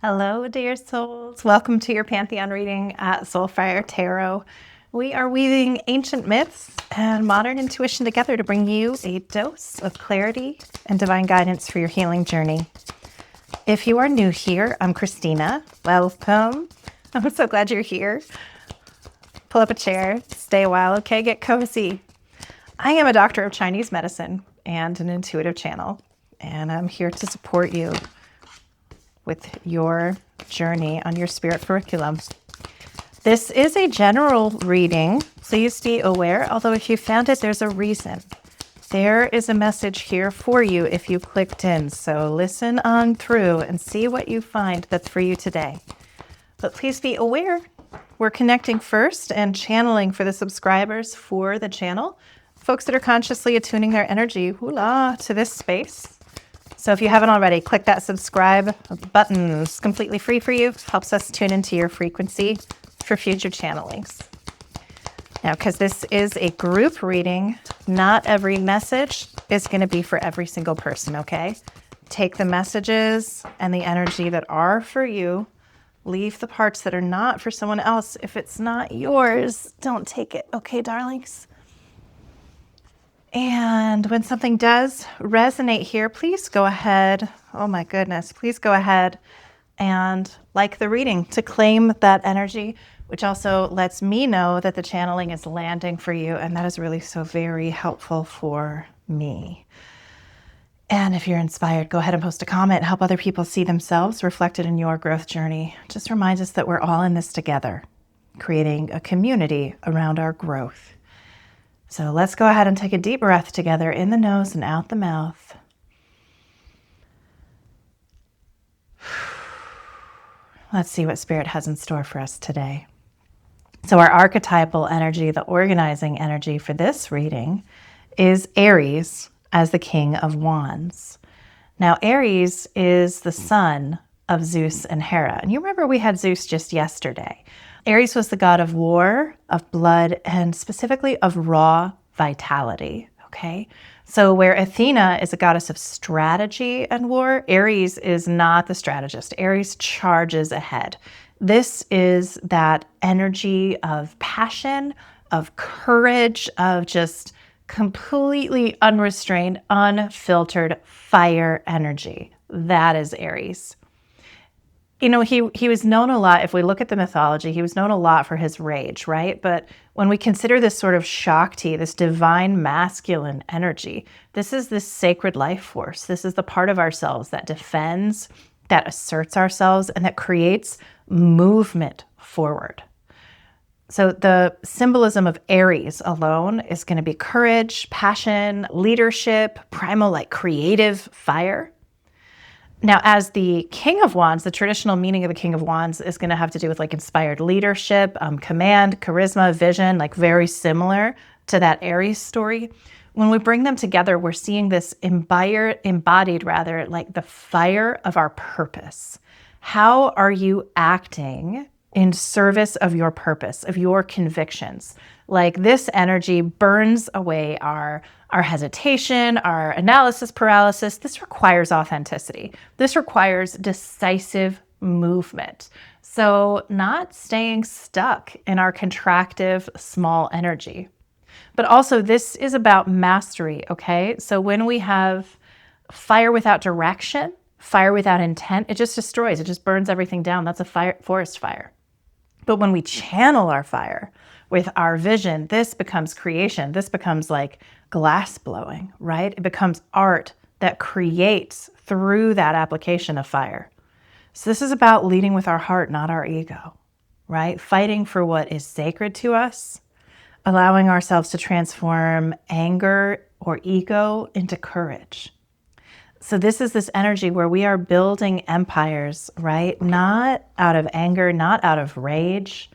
Hello, dear souls. Welcome to your Pantheon reading at Soulfire Tarot. We are weaving ancient myths and modern intuition together to bring you a dose of clarity and divine guidance for your healing journey. If you are new here, I'm Christina. Welcome. I'm so glad you're here. Pull up a chair, stay a while, okay? Get cozy. I am a doctor of Chinese medicine and an intuitive channel, and I'm here to support you with your journey on your spirit curriculum. This is a general reading. Please be aware, although if you found it, there's a reason. There is a message here for you if you clicked in. So listen on through and see what you find that's for you today. But please be aware, we're connecting first and channeling for the subscribers for the channel, folks that are consciously attuning their energy, hula, to this space. So if you haven't already, click that subscribe button. It's completely free for you. Helps us tune into your frequency for future channelings. Now, because this is a group reading, not every message is going to be for every single person, okay? Take the messages and the energy that are for you. Leave the parts that are not for someone else. If it's not yours, don't take it, okay, darlings? And when something does resonate here, please go ahead. Oh my goodness, please go ahead and like the reading to claim that energy, which also lets me know that the channeling is landing for you. And that is really so very helpful for me. And if you're inspired, go ahead and post a comment, help other people see themselves reflected in your growth journey. Just remind us that we're all in this together, creating a community around our growth. So let's go ahead and take a deep breath together in the nose and out the mouth. Let's see what Spirit has in store for us today. So our archetypal energy, the organizing energy for this reading, is Aries as the King of Wands. Now, Aries is the son of Zeus and Hera. And you remember we had Zeus just yesterday. Aries was the god of war, of blood, and specifically of raw vitality, okay? So where Athena is a goddess of strategy and war, Aries is not the strategist. Aries charges ahead. This is that energy of passion, of courage, of just completely unrestrained, unfiltered fire energy. That is Aries. You know, he was known a lot, if we look at the mythology, he was known a lot for his rage, right? But when we consider this sort of Shakti, this divine masculine energy, this is this sacred life force. This is the part of ourselves that defends, that asserts ourselves, and that creates movement forward. So the symbolism of Aries alone is going to be courage, passion, leadership, primal, like creative fire. Now, as the King of Wands, the traditional meaning of the King of Wands is going to have to do with like inspired leadership, command, charisma, vision, like very similar to that Aries story. When we bring them together, we're seeing this embodied like the fire of our purpose. How are you acting in service of your purpose, of your convictions? Like this energy burns away our hesitation, our analysis paralysis. This requires authenticity. This requires decisive movement. So not staying stuck in our contractive small energy. But also this is about mastery, okay? So when we have fire without direction, fire without intent, it just destroys, it just burns everything down. That's a forest fire. But when we channel our fire with our vision, this becomes creation. This becomes like glass blowing, right? It becomes art that creates through that application of fire. So this is about leading with our heart, not our ego, right? Fighting for what is sacred to us, allowing ourselves to transform anger or ego into courage. So this is this energy where we are building empires, right? Not out of anger, not out of rage,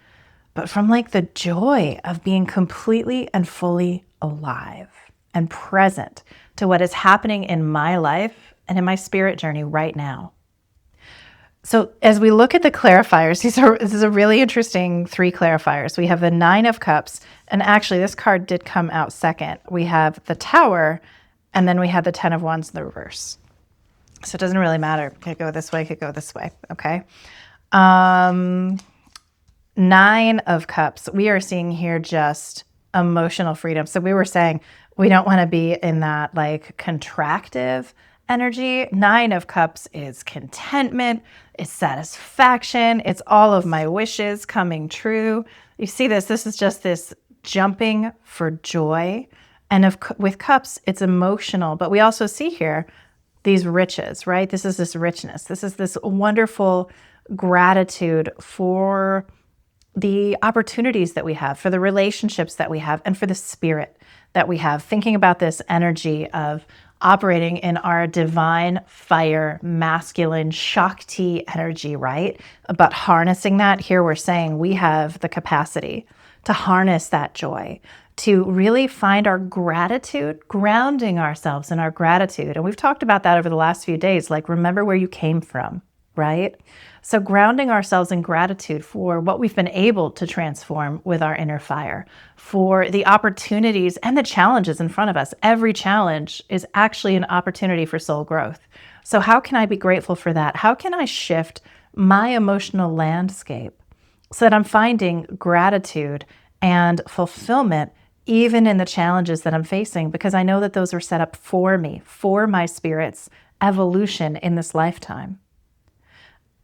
but from like the joy of being completely and fully alive and present to what is happening in my life and in my spirit journey right now. So as we look at the clarifiers, this is a really interesting 3 clarifiers. We have the 9 of Cups, and actually this card did come out second. We have the Tower, and then we have the 10 of Wands in the reverse. So it doesn't really matter. Could go this way, could go this way. Okay. 9 of Cups. We are seeing here just emotional freedom. So we were saying we don't want to be in that like contractive energy. 9 of Cups is contentment, it's satisfaction, it's all of my wishes coming true. You see this? This is just this jumping for joy. And with Cups, it's emotional, but we also see here these riches, right? This is this richness. This is this wonderful gratitude for the opportunities that we have, for the relationships that we have, and for the spirit that we have. Thinking about this energy of operating in our divine fire, masculine Shakti energy, right? But harnessing that, here we're saying we have the capacity to harness that joy, to really find our gratitude, grounding ourselves in our gratitude. And we've talked about that over the last few days, like remember where you came from, right? So grounding ourselves in gratitude for what we've been able to transform with our inner fire, for the opportunities and the challenges in front of us. Every challenge is actually an opportunity for soul growth. So how can I be grateful for that? How can I shift my emotional landscape so that I'm finding gratitude and fulfillment even in the challenges that I'm facing, because I know that those are set up for me, for my spirit's evolution in this lifetime.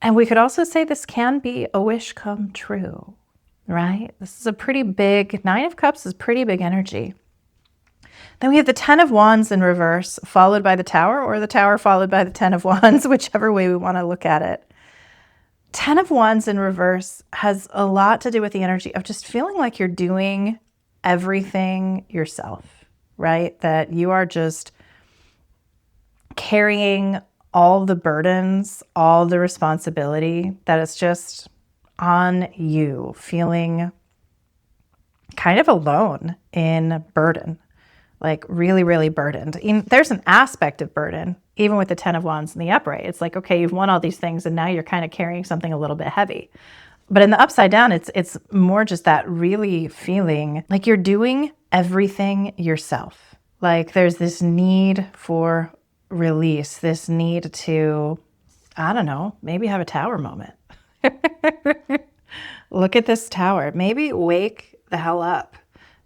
And we could also say this can be a wish come true, right? This is a pretty big, 9 of Cups is pretty big energy. Then we have the 10 of Wands in reverse, followed by the Tower, or the Tower followed by the 10 of Wands, whichever way we want to look at it. 10 of Wands in reverse has a lot to do with the energy of just feeling like you're doing everything yourself, right? That you are just carrying all the burdens, all the responsibility, that it's just on you, feeling kind of alone in burden, like really, really burdened. There's an aspect of burden, even with the 10 of Wands in the upright. It's like, okay, you've won all these things and now you're kind of carrying something a little bit heavy. But in the upside down, it's more just that really feeling like you're doing everything yourself. Like there's this need for release, this need to, I don't know, maybe have a tower moment. Look at this tower. Maybe wake the hell up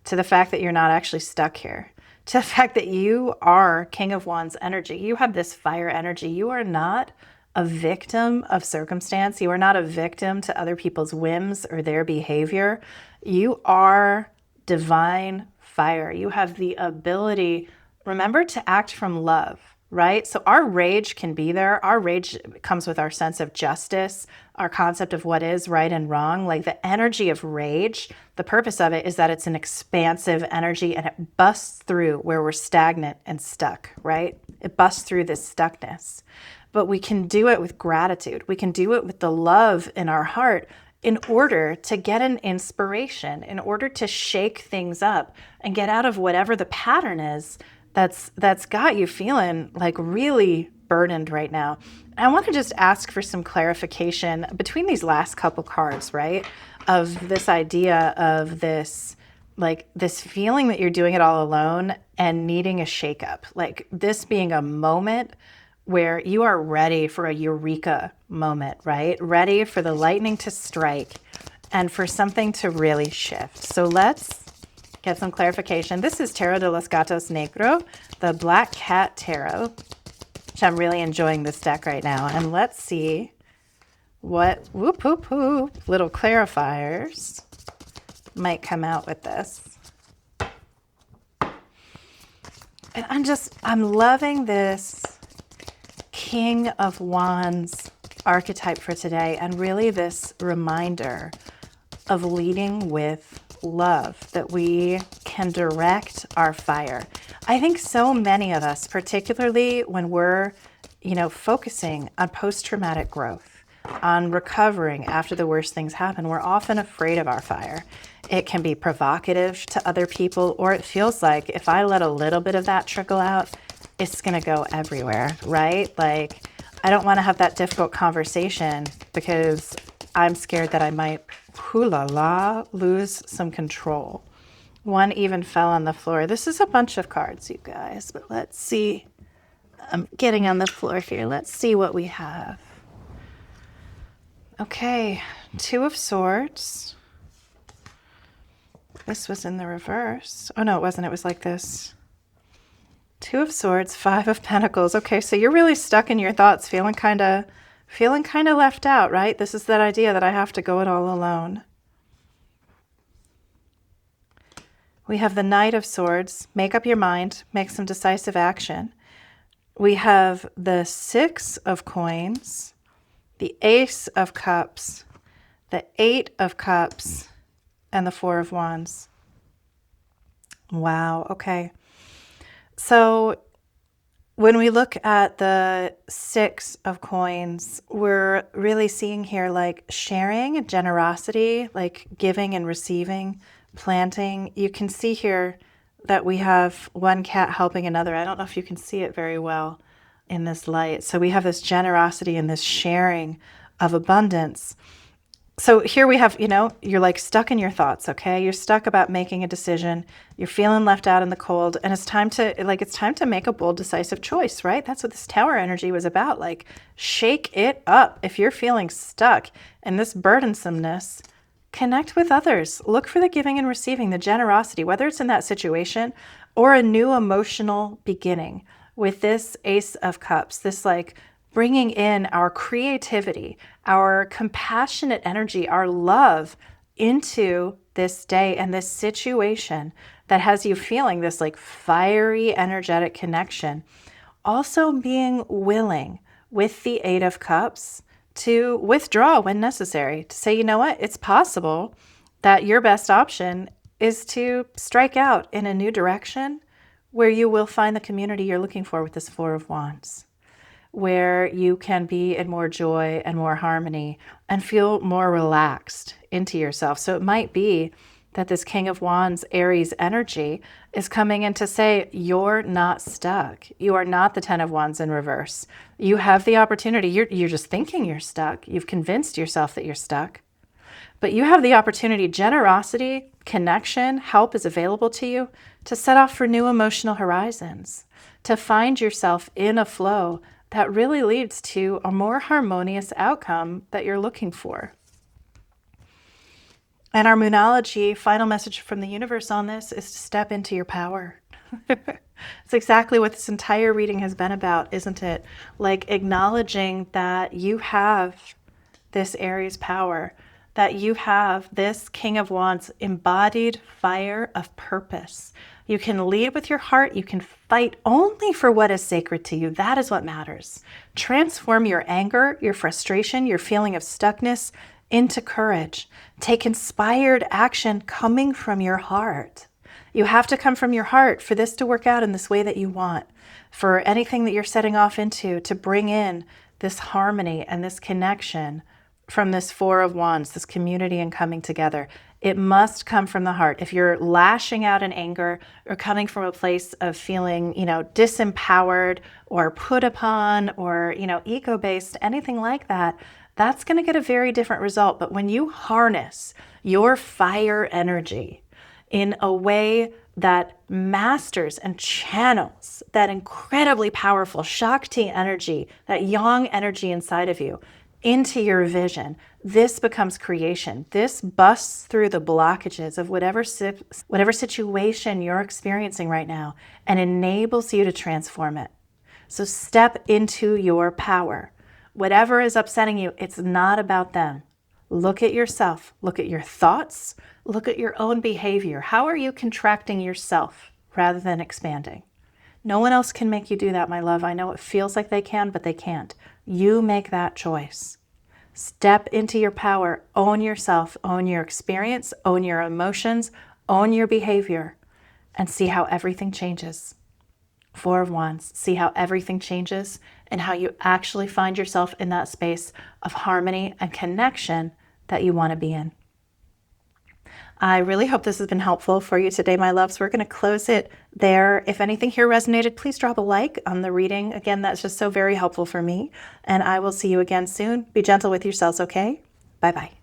to the fact that you're not actually stuck here, to the fact that you are King of Wands energy. You have this fire energy. You are not a victim of circumstance. You are not a victim to other people's whims or their behavior. You are divine fire. You have the ability, remember, to act from love, right? So our rage can be there. Our rage comes with our sense of justice, our concept of what is right and wrong. Like the energy of rage, the purpose of it is that it's an expansive energy and it busts through where we're stagnant and stuck, right? It busts through this stuckness. But we can do it with gratitude. We can do it with the love in our heart in order to get an inspiration, in order to shake things up and get out of whatever the pattern is that's got you feeling like really burdened right now. I want to just ask for some clarification between these last couple cards, right? Of this idea of this, like this feeling that you're doing it all alone and needing a shakeup, like this being a moment where you are ready for a eureka moment, right? Ready for the lightning to strike and for something to really shift. So let's get some clarification. This is Tarot de los Gatos Negro, the Black Cat Tarot, which I'm really enjoying this deck right now. And let's see what little clarifiers might come out with this. And I'm loving this King of Wands archetype for today, and really this reminder of leading with love, that we can direct our fire. I think so many of us, particularly when we're, focusing on post-traumatic growth, on recovering after the worst things happen, we're often afraid of our fire. It can be provocative to other people, or it feels like if I let a little bit of that trickle out, it's going to go everywhere, right? Like, I don't want to have that difficult conversation because I'm scared that I might, lose some control. One even fell on the floor. This is a bunch of cards, you guys, but let's see. I'm getting on the floor here. Let's see what we have. Okay, Two of Swords. This was in the reverse. Oh, no, it wasn't. It was like this. Two of Swords, Five of Pentacles. Okay, so you're really stuck in your thoughts, feeling kind of left out, right? This is that idea that I have to go it all alone. We have the Knight of Swords. Make up your mind. Make some decisive action. We have the Six of Coins, the Ace of Cups, the Eight of Cups, and the Four of Wands. Wow, okay. So when we look at the Six of Coins, we're really seeing here like sharing, generosity, like giving and receiving, planting. You can see here that we have one cat helping another. I don't know if you can see it very well in this light. So we have this generosity and this sharing of abundance. So here we have, you're like stuck in your thoughts, okay? You're stuck about making a decision. You're feeling left out in the cold, and it's time to make a bold, decisive choice, right? That's what this Tower energy was about. Like, shake it up. If you're feeling stuck in this burdensomeness, connect with others. Look for the giving and receiving, the generosity, whether it's in that situation or a new emotional beginning. With this Ace of Cups, this like bringing in our creativity, our compassionate energy, our love into this day and this situation that has you feeling this like fiery, energetic connection. Also being willing with the Eight of Cups to withdraw when necessary, to say, you know what, it's possible that your best option is to strike out in a new direction where you will find the community you're looking for with this Four of Wands, where you can be in more joy and more harmony and feel more relaxed into yourself. So it might be that this King of Wands, Aries energy is coming in to say, you're not stuck. You are not the Ten of Wands in reverse. You have the opportunity. You're just thinking you're stuck. You've convinced yourself that you're stuck. But you have the opportunity. Generosity, connection, help is available to you to set off for new emotional horizons, to find yourself in a flow that really leads to a more harmonious outcome that you're looking for. And our Moonology final message from the universe on this is to step into your power. It's exactly what this entire reading has been about, isn't it? Like acknowledging that you have this Aries power, that you have this King of Wands embodied fire of purpose. You can lead with your heart. You can fight only for what is sacred to you. That is what matters. Transform your anger, your frustration, your feeling of stuckness into courage. Take inspired action coming from your heart. You have to come from your heart for this to work out in this way that you want, for anything that you're setting off into to bring in this harmony and this connection from this Four of Wands, this community and coming together. It must come from the heart. If you're lashing out in anger or coming from a place of feeling, disempowered or put upon or, ego-based, anything like that, that's going to get a very different result. But when you harness your fire energy in a way that masters and channels that incredibly powerful Shakti energy, that yang energy inside of you, into your vision, this becomes creation. This busts through the blockages of whatever situation you're experiencing right now and enables you to transform it. So step into your power. Whatever is upsetting you, it's not about them. Look at yourself. Look at your thoughts. Look at your own behavior. How are you contracting yourself rather than expanding? No one else can make you do that, my love. I know it feels like they can, but they can't. You make that choice. Step into your power. Own yourself. Own your experience. Own your emotions. Own your behavior. And see how everything changes. Four of Wands. See how everything changes and how you actually find yourself in that space of harmony and connection that you want to be in. I really hope this has been helpful for you today, my loves. We're going to close it there. If anything here resonated, please drop a like on the reading. Again, that's just so very helpful for me. And I will see you again soon. Be gentle with yourselves, okay? Bye-bye.